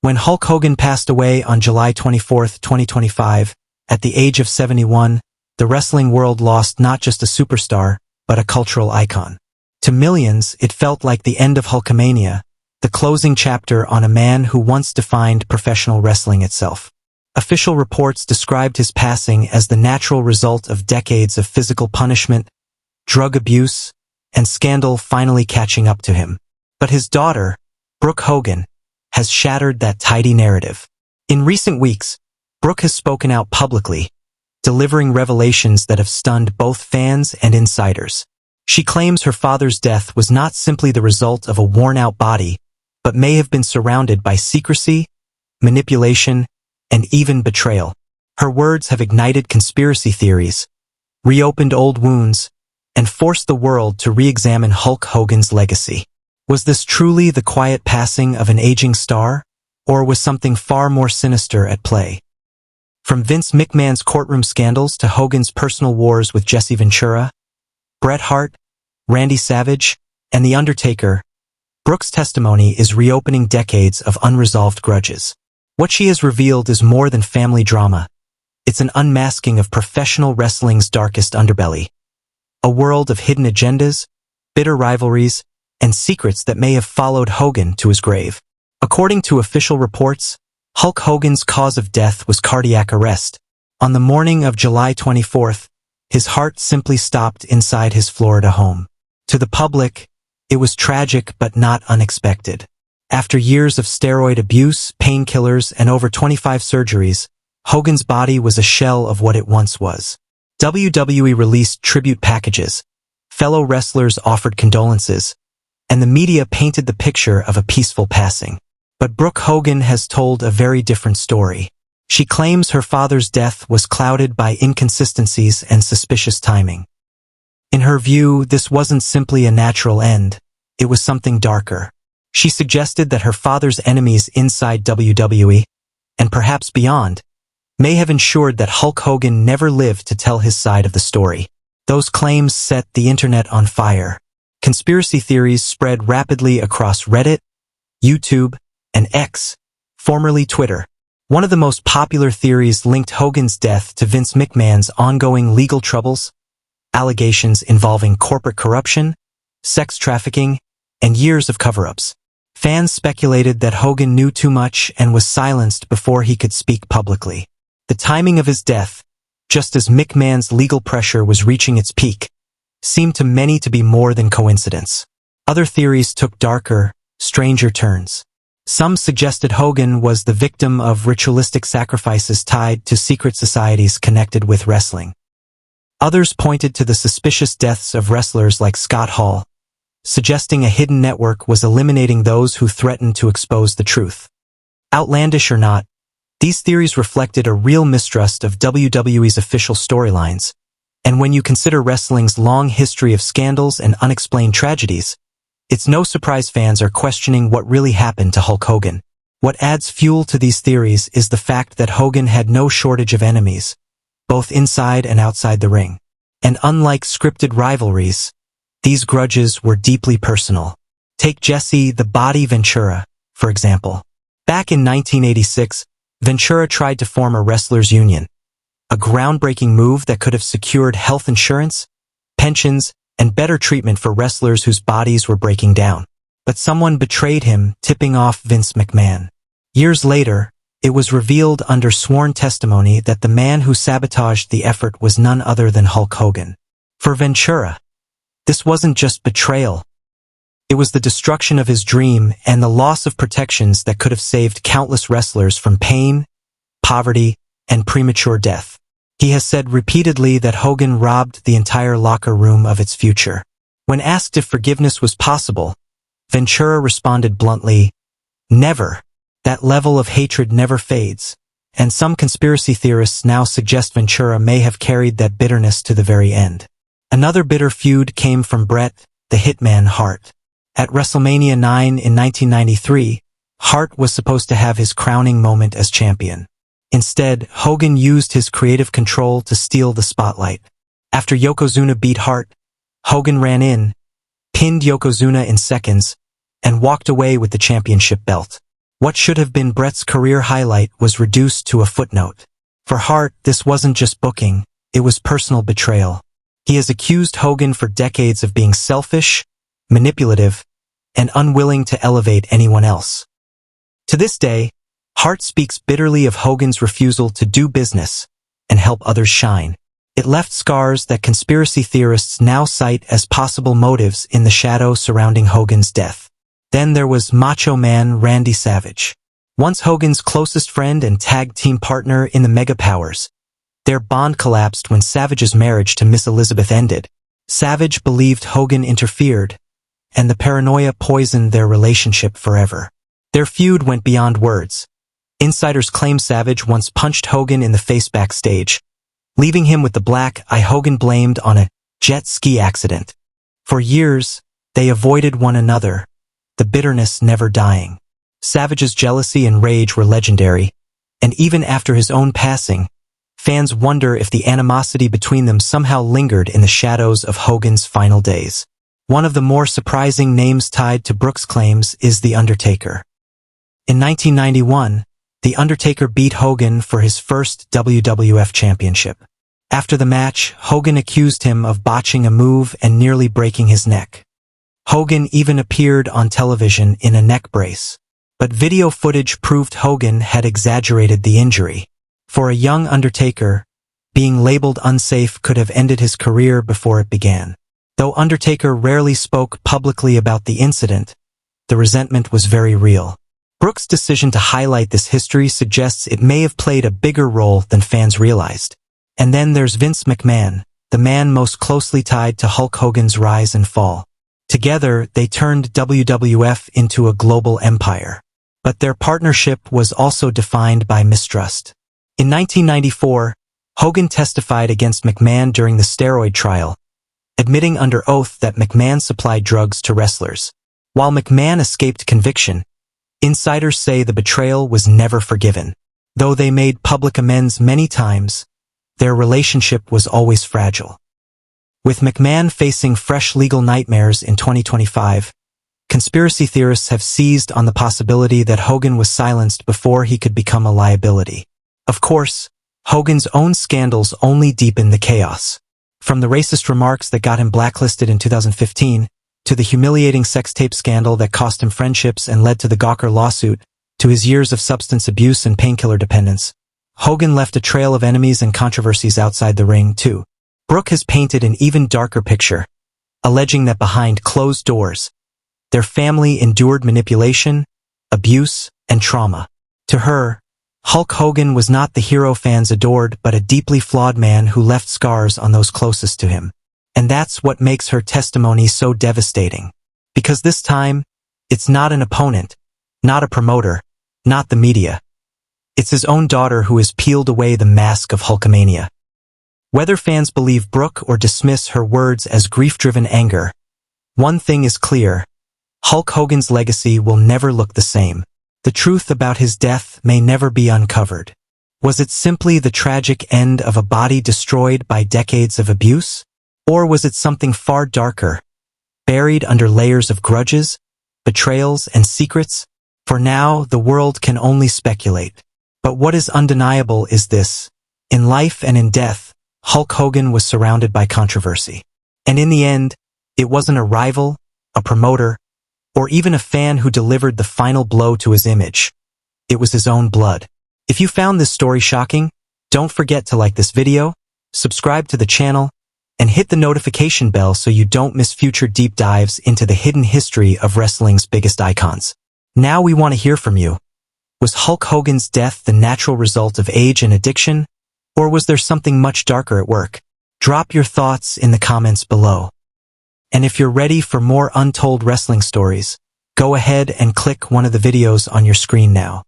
When Hulk Hogan passed away on July 24, 2025, at the age of 71, the wrestling world lost not just a superstar, but a cultural icon. To millions, it felt like the end of Hulkamania, the closing chapter on a man who once defined professional wrestling itself. Official reports described his passing as the natural result of decades of physical punishment, drug abuse, and scandal finally catching up to him. But his daughter, Brooke Hogan, has shattered that tidy narrative. In recent weeks, Brooke has spoken out publicly, delivering revelations that have stunned both fans and insiders. She claims her father's death was not simply the result of a worn-out body, but may have been surrounded by secrecy, manipulation, and even betrayal. Her words have ignited conspiracy theories, reopened old wounds, and forced the world to re-examine Hulk Hogan's legacy. Was this truly the quiet passing of an aging star, or was something far more sinister at play? From Vince McMahon's courtroom scandals to Hogan's personal wars with Jesse Ventura, Bret Hart, Randy Savage, and The Undertaker, Brooke's testimony is reopening decades of unresolved grudges. What she has revealed is more than family drama. It's an unmasking of professional wrestling's darkest underbelly. A world of hidden agendas, bitter rivalries, and secrets that may have followed Hogan to his grave. According to official reports, Hulk Hogan's cause of death was cardiac arrest. On the morning of July 24th, his heart simply stopped inside his Florida home. To the public, it was tragic but not unexpected. After years of steroid abuse, painkillers, and over 25 surgeries, Hogan's body was a shell of what it once was. WWE released tribute packages, fellow wrestlers offered condolences, and the media painted the picture of a peaceful passing. But Brooke Hogan has told a very different story. She claims her father's death was clouded by inconsistencies and suspicious timing. In her view, this wasn't simply a natural end, it was something darker. She suggested that her father's enemies inside WWE, and perhaps beyond, may have ensured that Hulk Hogan never lived to tell his side of the story. Those claims set the internet on fire. Conspiracy theories spread rapidly across Reddit, YouTube, and X, formerly Twitter. One of the most popular theories linked Hogan's death to Vince McMahon's ongoing legal troubles, allegations involving corporate corruption, sex trafficking, and years of cover-ups. Fans speculated that Hogan knew too much and was silenced before he could speak publicly. The timing of his death, just as McMahon's legal pressure was reaching its peak, seemed to many to be more than coincidence. Other theories took darker, stranger turns. Some suggested Hogan was the victim of ritualistic sacrifices tied to secret societies connected with wrestling. Others pointed to the suspicious deaths of wrestlers like Scott Hall, suggesting a hidden network was eliminating those who threatened to expose the truth. Outlandish or not, these theories reflected a real mistrust of WWE's official storylines, and when you consider wrestling's long history of scandals and unexplained tragedies, it's no surprise fans are questioning what really happened to Hulk Hogan. What adds fuel to these theories is the fact that Hogan had no shortage of enemies, both inside and outside the ring. And unlike scripted rivalries, these grudges were deeply personal. Take Jesse "the Body" Ventura, for example. Back in 1986, Ventura tried to form a wrestlers' union, a groundbreaking move that could have secured health insurance, pensions, and better treatment for wrestlers whose bodies were breaking down. But someone betrayed him, tipping off Vince McMahon. Years later, it was revealed under sworn testimony that the man who sabotaged the effort was none other than Hulk Hogan. For Ventura, this wasn't just betrayal. It was the destruction of his dream and the loss of protections that could have saved countless wrestlers from pain, poverty, and premature death. He has said repeatedly that Hogan robbed the entire locker room of its future. When asked if forgiveness was possible, Ventura responded bluntly, "Never. That level of hatred never fades." And some conspiracy theorists now suggest Ventura may have carried that bitterness to the very end. Another bitter feud came from Bret, the Hitman Hart. At WrestleMania 9 in 1993, Hart was supposed to have his crowning moment as champion. Instead, Hogan used his creative control to steal the spotlight. After Yokozuna beat Hart, Hogan ran in, pinned Yokozuna in seconds, and walked away with the championship belt. What should have been Bret's career highlight was reduced to a footnote. For Hart, this wasn't just booking, it was personal betrayal. He has accused Hogan for decades of being selfish, manipulative, and unwilling to elevate anyone else. To this day, Hart speaks bitterly of Hogan's refusal to do business and help others shine. It left scars that conspiracy theorists now cite as possible motives in the shadow surrounding Hogan's death. Then there was Macho Man Randy Savage. Once Hogan's closest friend and tag team partner in the Mega Powers. Their bond collapsed when Savage's marriage to Miss Elizabeth ended. Savage believed Hogan interfered, and the paranoia poisoned their relationship forever. Their feud went beyond words. Insiders claim Savage once punched Hogan in the face backstage, leaving him with the black eye Hogan blamed on a jet ski accident. For years, they avoided one another, the bitterness never dying. Savage's jealousy and rage were legendary, and even after his own passing, fans wonder if the animosity between them somehow lingered in the shadows of Hogan's final days. One of the more surprising names tied to Brooke's claims is The Undertaker. In 1991, The Undertaker beat Hogan for his first WWF championship. After the match, Hogan accused him of botching a move and nearly breaking his neck. Hogan even appeared on television in a neck brace. But video footage proved Hogan had exaggerated the injury. For a young Undertaker, being labeled unsafe could have ended his career before it began. Though Undertaker rarely spoke publicly about the incident, the resentment was very real. Brooke's decision to highlight this history suggests it may have played a bigger role than fans realized. And then there's Vince McMahon, the man most closely tied to Hulk Hogan's rise and fall. Together, they turned WWF into a global empire. But their partnership was also defined by mistrust. In 1994, Hogan testified against McMahon during the steroid trial, admitting under oath that McMahon supplied drugs to wrestlers. While McMahon escaped conviction, insiders say the betrayal was never forgiven. Though they made public amends many times, their relationship was always fragile. With McMahon facing fresh legal nightmares in 2025, conspiracy theorists have seized on the possibility that Hogan was silenced before he could become a liability. Of course, Hogan's own scandals only deepen the chaos. From the racist remarks that got him blacklisted in 2015, to the humiliating sex tape scandal that cost him friendships and led to the Gawker lawsuit, to his years of substance abuse and painkiller dependence, Hogan left a trail of enemies and controversies outside the ring, too. Brooke has painted an even darker picture, alleging that behind closed doors, their family endured manipulation, abuse, and trauma. To her, Hulk Hogan was not the hero fans adored but a deeply flawed man who left scars on those closest to him. And that's what makes her testimony so devastating. Because this time, it's not an opponent, not a promoter, not the media. It's his own daughter who has peeled away the mask of Hulkamania. Whether fans believe Brooke or dismiss her words as grief-driven anger, one thing is clear. Hulk Hogan's legacy will never look the same. The truth about his death may never be uncovered. Was it simply the tragic end of a body destroyed by decades of abuse? Or was it something far darker, buried under layers of grudges, betrayals, and secrets? For now, the world can only speculate. But what is undeniable is this. In life and in death, Hulk Hogan was surrounded by controversy. And in the end, it wasn't a rival, a promoter, or even a fan who delivered the final blow to his image. It was his own blood. If you found this story shocking, don't forget to like this video, subscribe to the channel, and hit the notification bell so you don't miss future deep dives into the hidden history of wrestling's biggest icons. Now we want to hear from you. Was Hulk Hogan's death the natural result of age and addiction, or was there something much darker at work? Drop your thoughts in the comments below. And if you're ready for more untold wrestling stories, go ahead and click one of the videos on your screen now.